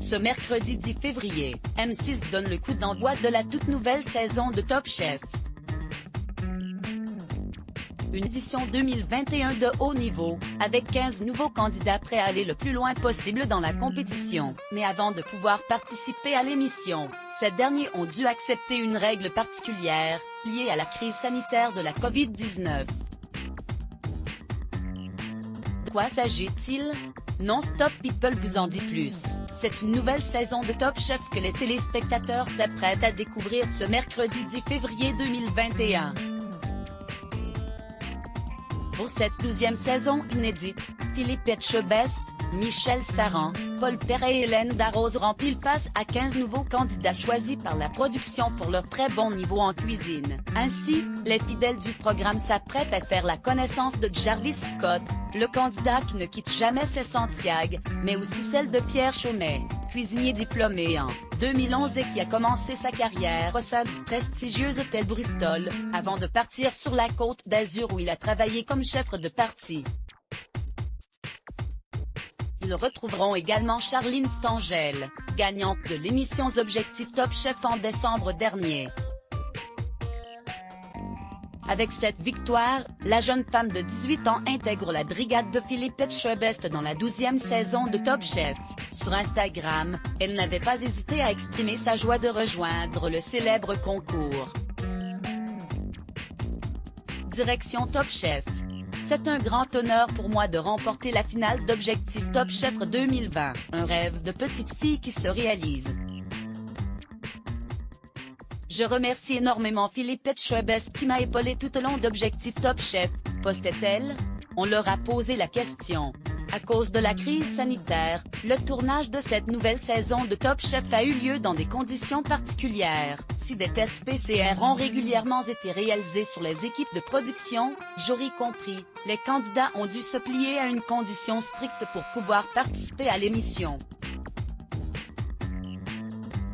Ce mercredi 10 février, M6 donne le coup d'envoi de la toute nouvelle saison de Top Chef. Une édition 2021 de haut niveau, avec 15 nouveaux candidats prêts à aller le plus loin possible dans la compétition. Mais avant de pouvoir participer à l'émission, ces derniers ont dû accepter une règle particulière, liée à la crise sanitaire de la Covid-19. De quoi s'agit-il? Non-Stop People vous en dit plus. C'est une nouvelle saison de Top Chef que les téléspectateurs s'apprêtent à découvrir ce mercredi 10 février 2021. Pour cette 12e saison inédite, Philippe Etchebest, Michel Saran, Paul Perret et Hélène Darroze remplissent face à 15 nouveaux candidats choisis par la production pour leur très bon niveau en cuisine. Ainsi, les fidèles du programme s'apprêtent à faire la connaissance de Jarvis Scott, le candidat qui ne quitte jamais ses Santiago, mais aussi celle de Pierre Chaumet, cuisinier diplômé en 2011 et qui a commencé sa carrière au sein du prestigieux hôtel Bristol, avant de partir sur la Côte d'Azur où il a travaillé comme chef de partie. Ils retrouveront également Charline Stangel, gagnante de l'émission Objectif Top Chef en décembre dernier. Avec cette victoire, la jeune femme de 18 ans intègre la brigade de Philippe Etchebest dans la 12e saison de Top Chef. Sur Instagram, elle n'avait pas hésité à exprimer sa joie de rejoindre le célèbre concours. Direction Top Chef. C'est un grand honneur pour moi de remporter la finale d'Objectif Top Chef 2020, un rêve de petite fille qui se réalise. Je remercie énormément Philippe Etchebest qui m'a épaulé tout au long d'Objectif Top Chef, postait-elle. On leur a posé la question. À cause de la crise sanitaire, le tournage de cette nouvelle saison de Top Chef a eu lieu dans des conditions particulières. Si des tests PCR ont régulièrement été réalisés sur les équipes de production, jury compris, les candidats ont dû se plier à une condition stricte pour pouvoir participer à l'émission.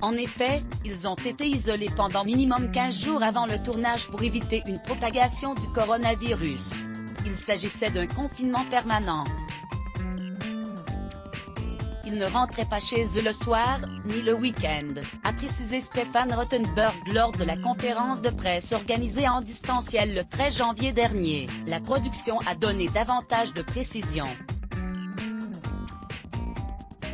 En effet, ils ont été isolés pendant minimum 15 jours avant le tournage pour éviter une propagation du coronavirus. Il s'agissait d'un confinement permanent. Ils ne rentraient pas chez eux le soir, ni le week-end, a précisé Stéphane Rothenberg lors de la conférence de presse organisée en distanciel le 13 janvier dernier. La production a donné davantage de précisions.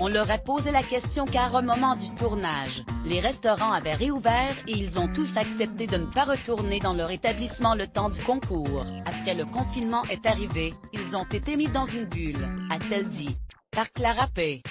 On leur a posé la question car au moment du tournage, les restaurants avaient réouvert et ils ont tous accepté de ne pas retourner dans leur établissement le temps du concours. Après le confinement est arrivé, ils ont été mis dans une bulle, a-t-elle dit. Par Clara P.